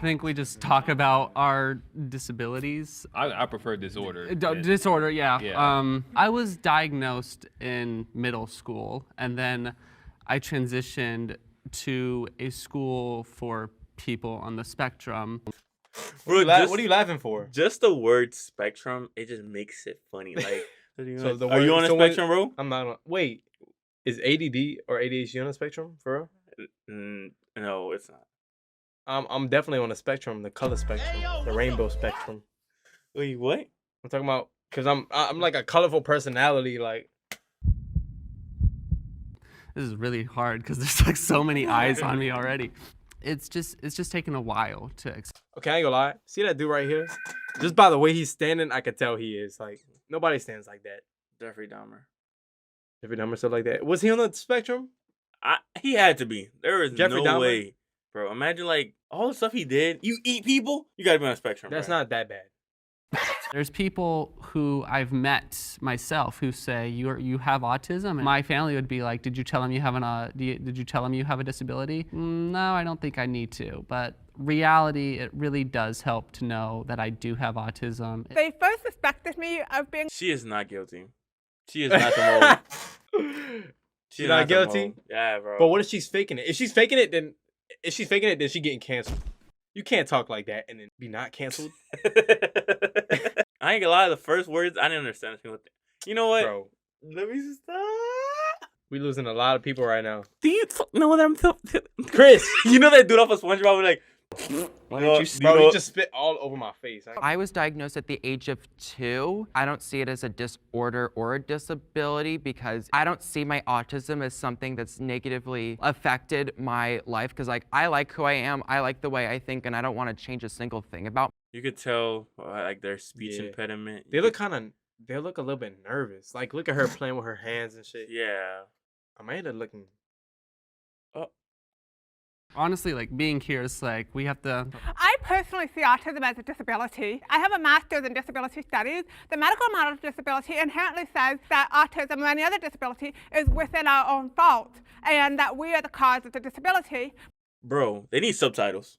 think we just talk about our disabilities. I prefer disorder. Disorder, yeah. Yeah. I was diagnosed in middle school, and then I transitioned to a school for people on the spectrum. Bro, what are you laughing for? Just the word spectrum, it just makes it funny. Like, Are you spectrum, bro? I'm not on. Wait, is ADD or ADHD on the spectrum for real? No, it's not. I'm definitely on the spectrum, the color spectrum, the rainbow spectrum. Wait, what? I'm talking about because I'm like a colorful personality. Like, This is really hard because there's like so many eyes on me already. It's just taken a while to. okay, I ain't gonna lie. See that dude right here? Just by the way he's standing, I could tell he is like nobody stands like that. Jeffrey Dahmer. Jeffrey Dahmer stuff like that. Was he on the spectrum? He had to be. There is Jeffrey no Dahmer? way, bro. Imagine like all the stuff he did. You eat people. You gotta be on the spectrum. That's bro. not that bad. There's people who I've met myself who say you have autism. And my family would be like, did you tell him you have did you tell him you have a disability? No, I don't think I need to. But reality, it really does help to know that I do have autism. They first suspected me of being. She is not guilty. She is not the mole. She's not guilty. Yeah, bro. But what if she's faking it? If she's faking it, then she's getting canceled. You can't talk like that and then be not canceled. I ain't gonna lie. The first words I didn't understand. You know what? Bro, Let me stop. we losing a lot of people right now. Do you know what I'm Chris, You know that dude off of SpongeBob? Like, Why did you bro, you just spit all over my face. I was diagnosed at the age of 2. I don't see it as a disorder or a disability because I don't see my autism as something that's negatively affected my life because like I like who I am, I like the way I think, and I don't want to change a single thing about. you could tell like their speech impediment. They look they look a little bit nervous. Like look at her playing with her hands and shit. Yeah. Amanda looking. Honestly, like being here is like we have to. I personally see autism as a disability. I have a master's in disability studies. The medical model of disability inherently says that autism or any other disability is within our own fault and that we are the cause of the disability. Bro, they need subtitles.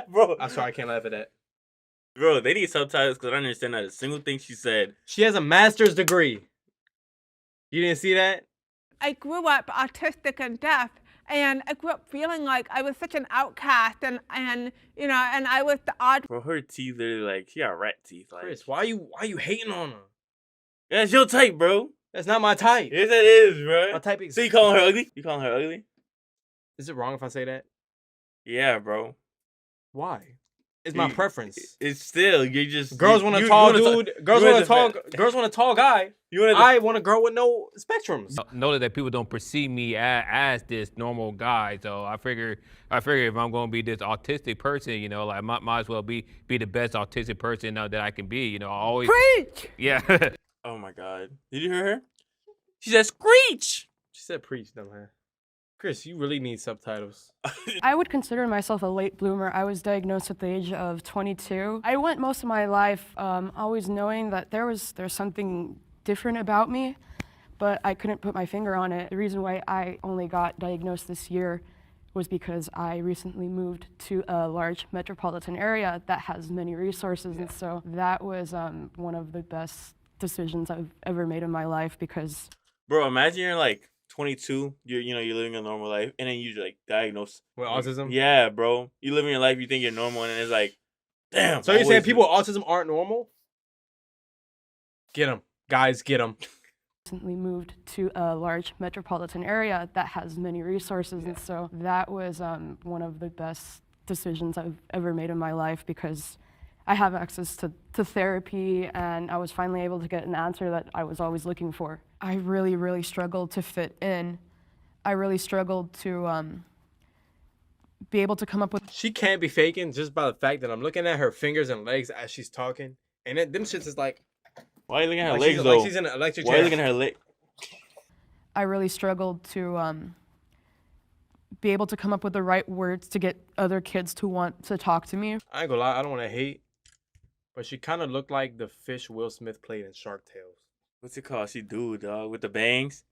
Bro, I'm sorry, I can't laugh at that. bro, they need subtitles because I don't understand not a single thing she said. She has a master's degree. You didn't see that? I grew up autistic and deaf, and I grew up feeling like I was such an outcast and you know, and I was the odd. Bro, her teeth literally like she got rat teeth. Like, Chris, why you hating on her? that's your type, bro. That's not my type. Yes, it is, bro. My type is. So you calling her ugly? You calling her ugly? Is it wrong if I say that? Yeah, bro. Why? It's my preference. It's still you just Girls want a tall dude. Girls want a tall guy. I want a girl with no spectrums. Know that people don't perceive me as this normal guy, so I figure if I'm gonna be this autistic person, you know, like might as well be the best autistic person that I can be. You know, I always Preach! yeah. Oh my god. Did you hear her? She said screech. She said preach, dumbass. Chris, you really need subtitles. I would consider myself a late bloomer. I was diagnosed at the age of 22. I went most of my life always knowing that there's something different about me, but I couldn't put my finger on it. The reason why I only got diagnosed this year was because I recently moved to a large metropolitan area that has many resources, and so that was one of the best decisions I've ever made in my life because... Bro, imagine you're like 22, you're living a normal life, and then you're like diagnosed with autism. Yeah, bro, you living your life, you think you're normal, and it's like, damn. So you're saying people with autism aren't normal? Get them, guys, get them. Recently moved to a large metropolitan area that has many resources, and so that was one of the best decisions I've ever made in my life because I have access to therapy, and I was finally able to get an answer that I was always looking for. I really, really struggled to fit in. I really struggled to be able to come up with... She can't be faking just by the fact that I'm looking at her fingers and legs as she's talking, and them shits is like... Why are you looking at her like legs, though? Like she's in an electric chair. Why are you looking at her leg? I really struggled to be able to come up with the right words to get other kids to want to talk to me. I ain't gonna lie, I don't want to hate, but she kind of looked like the fish Will Smith played in Shark Tales. What's it called? She do, dog, with the bangs.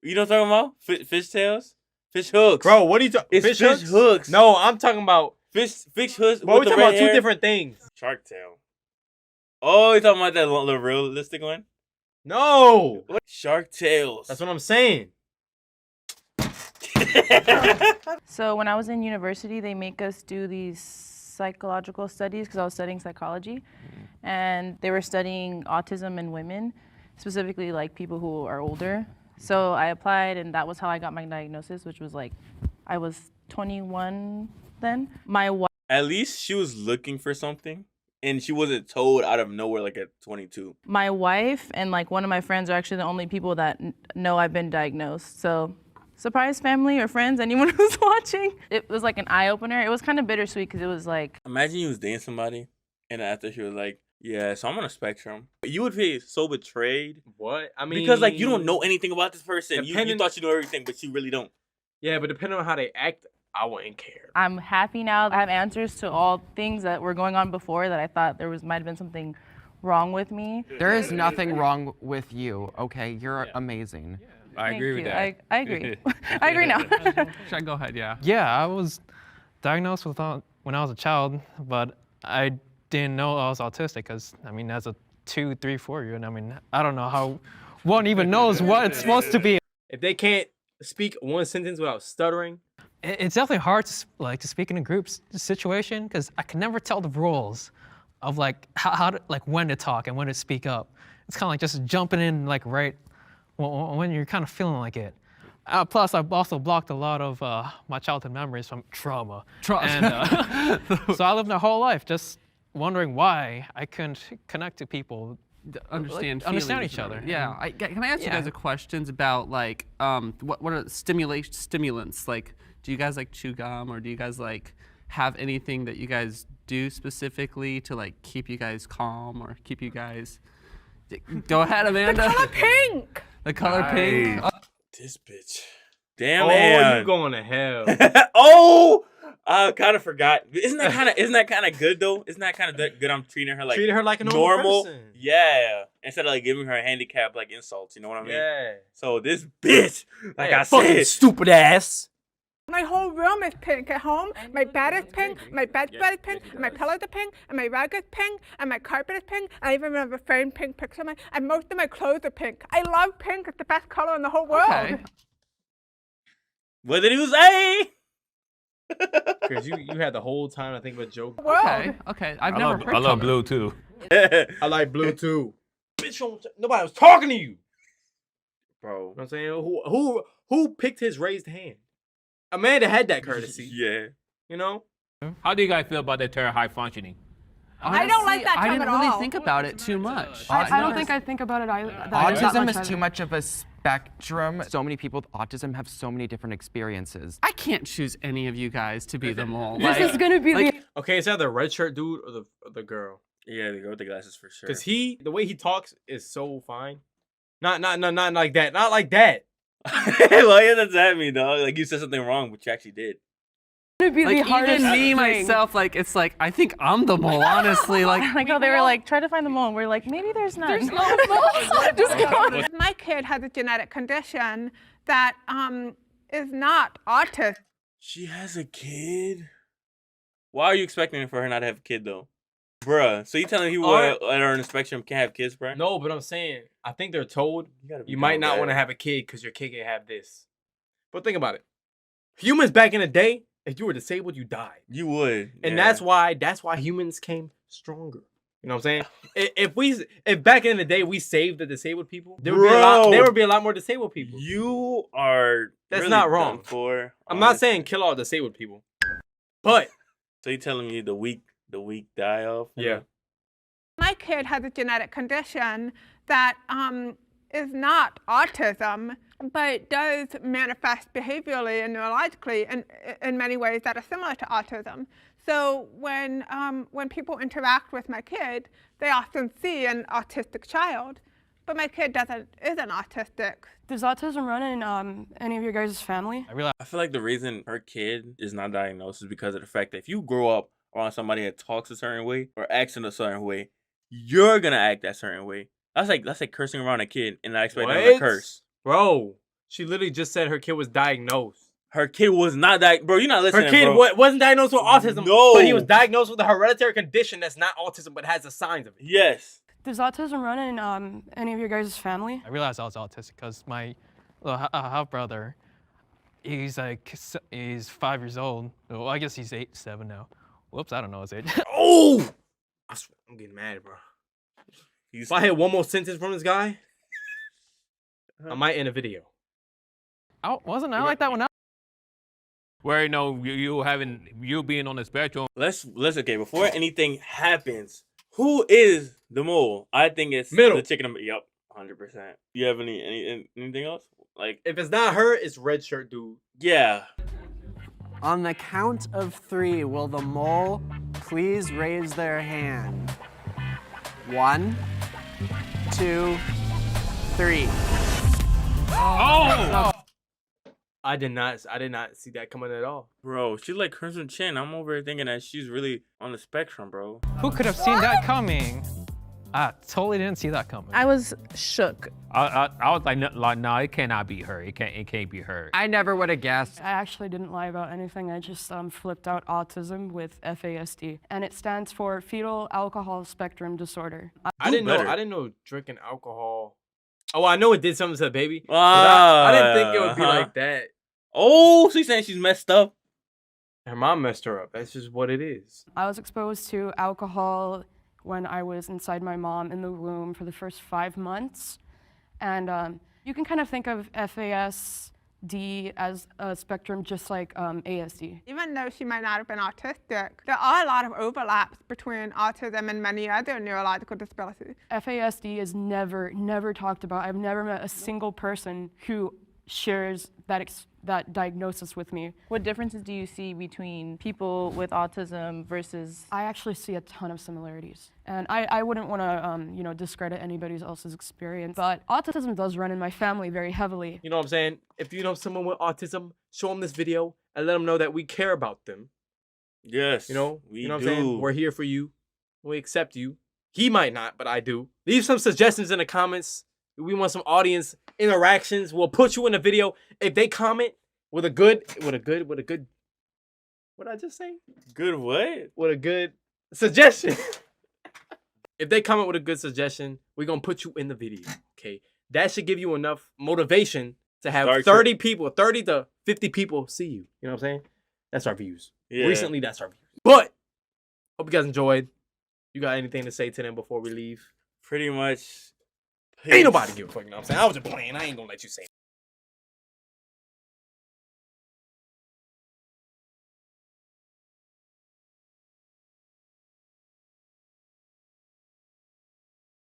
You know what I'm talking about? Fish tails? Fish hooks. Bro, what are you talking? It's fish hooks. No, I'm talking about Fish hooks. Bro, we're with the talking about red two hair. different things. Shark tail. Oh, you talking about that the realistic one? No, What? Shark tails. that's what I'm saying. So when I was in university, they make us do these psychological studies because I was studying psychology, and they were studying autism in women, specifically like people who are older. So I applied, and that was how I got my diagnosis, which was like, I was 21 then. My wife. At least she was looking for something, and she wasn't told out of nowhere like at 22. My wife and like one of my friends are actually the only people that know I've been diagnosed. So surprise family or friends, anyone who's watching. It was like an eye-opener. It was kind of bittersweet because it was like, Imagine you was dating somebody, and after she was like, "Yeah, so I'm on a spectrum." You would feel so betrayed What? I mean, because like you don't know anything about this person. You depending- thought you know everything, but you really don't. Yeah, but depending on how they act, I wouldn't care. I'm happy now. I have answers to all things that were going on before that I thought there might have been something wrong with me. There is nothing wrong with you, okay? You're amazing. I agree with that. I agree. I agree now. Should I go ahead? Yeah. Yeah, I was diagnosed with when I was a child, but I didn't know I was autistic because, I mean, as a 2, 3, 4-year-old, I mean, I don't know how one even knows what it's supposed to be. If they can't speak one sentence without stuttering, It's definitely hard to speak in a group situation because I can never tell the rules of like how to, like when to talk and when to speak up. It's kind of like just jumping in like right when you're kind of feeling like it. Plus, I've also blocked a lot of my childhood memories from trauma. And, so I lived my whole life just wondering why I couldn't connect to people. Understand understand feelings each about other. it. Yeah. Can I ask you Yeah. guys a questions about like what are stimulants? Like, do you guys like chew gum, or do you guys like have anything that you guys do specifically to like keep you guys calm or keep you guys? Go ahead, Amanda. The color pink. The color pink. Oh, This bitch. Damn, oh, man. you going to hell. Oh, I kind of forgot. Isn't that kind of good though? Isn't that kind of good? I'm treating her like Treating her like a normal person. Yeah, instead of like giving her handicap like insults. You know what I mean? Yeah. So this bitch, like I fucking said, stupid ass. My whole room is pink at home. My bed is pink, my bedspread is pink, and my pillows are pink, and my rug is pink, and my carpet is pink. I even have a framed pink picture of mine, and most of my clothes are pink. I love pink. It's the best color in the whole world. okay. what did you say? Because you had the whole time I think of a joke. World. Okay. Okay. I've never heard. I love color. blue too. I like blue too. Bitch, nobody was talking to you. Bro. You know what I'm saying? Who picked his raised hand? Amanda had that courtesy. Yeah. You know? How do you guys feel about the term high functioning? I don't like that I term didn't at really all. think about it too much. I don't think I think about it either. Autism is too much of a spectrum. So many people with autism have so many different experiences. I can't choose any of you guys to be the mole. This is gonna be the. Okay, it's either the red shirt dude or the girl. Yeah, they go with the glasses for sure. Because the way he talks is so fine. Not like that. Not like that. What does that mean, dog? Like you said something wrong, but you actually did. Gonna be the Like hardest even me thing. myself, like it's like I think I'm the mole. Honestly, like Like how they were like, try to find the mole. And we're like, maybe there's none. There's no moles. Just go. My kid has a genetic condition that is not autism. She has a kid? Why are you expecting for her not to have a kid though? Bruh, so you telling people that are on the spectrum can't have kids, bruh? No, but I'm saying, I think they're told gotta be you might down not bad. want to have a kid because your kid can have this. But think about it. Humans back in the day, if you were disabled, you died. You would. And yeah. that's why humans came stronger. You know what I'm saying? if back in the day we saved the disabled people, there would be a lot more disabled people. You are That's really not wrong. done for. I'm not saying kill all disabled people. But So you telling me the weak die off? yeah. My kid has a genetic condition that is not autism, but does manifest behaviorally and neurologically in many ways that are similar to autism. So when people interact with my kid, they often see an autistic child, but my kid isn't autistic. Does autism run in any of your guys' family? I feel like the reason her kid is not diagnosed is because of the fact that if you grow up around somebody that talks a certain way or acts in a certain way, you're gonna act that certain way. That's like cursing around a kid and not expecting them to curse. Bro, she literally just said her kid was diagnosed. her kid was not that. Bro, you're not listening. Her kid bro. wasn't diagnosed with autism. No. But he was diagnosed with a hereditary condition that's not autism, but has the signs of it. Yes. Does autism run in any of your guys' family? I realized I was autistic because my half brother, he's 5 years old. Well, I guess he's 7 now. Whoops, I don't know his age. Oh! I'm getting mad, bro. He's If I hit one more sentence from this guy, I might end a video. Wasn't I like that one? Where you being on the spectrum. let's okay, before anything happens, who is the mole? I think it's Middle. the chicken. Yep, 100%. You have anything else? Like, If it's not her, it's red shirt dude. yeah. On the count of 3, will the mole please raise their hand? 1, 2, 3. Oh! I did not see that coming at all. Bro, she's like Crimson Chin. I'm over here thinking that she's really on the spectrum, bro. Who could have seen that coming? I totally didn't see that coming. I was shook. I was like, no, it cannot be her. It can't be her. I never would have guessed. I actually didn't lie about anything. I just flipped out autism with FASD, and it stands for Fetal Alcohol Spectrum Disorder. I didn't better. know. I didn't know drinking alcohol. Oh, I know it did something to the baby. 'Cause Ah, I didn't think it would be uh-huh. like that. Oh, she's saying she's messed up. Her mom messed her up. That's just what it is. I was exposed to alcohol when I was inside my mom in the womb for the first 5 months, and you can kind of think of FASD as a spectrum just like ASD. Even though she might not have been autistic, there are a lot of overlaps between autism and many other neurological disabilities. FASD is never talked about. I've never met a single person who shares that diagnosis with me. What differences do you see between people with autism versus? I actually see a ton of similarities, and I wouldn't want to discredit anybody else's experience, but autism does run in my family very heavily. You know what I'm saying? If you know someone with autism, show them this video and let them know that we care about them. Yes. You know? we You know what do. I'm saying? We're here for you. We accept you. He might not, but I do. Leave some suggestions in the comments. We want some audience interactions. We'll put you in the video. If they comment with a good, what did I just say? Good what? With a good suggestion. If they comment with a good suggestion, we're going to put you in the video, okay? That should give you enough motivation to have Start 30 to 50 people see you. You know what I'm saying? That's our views. Yeah. Recently, that's our views. But, hope you guys enjoyed. You got anything to say to them before we leave? Pretty much. Ain't nobody give a fuck, you know what I'm saying? I was just playing. I ain't going to let you say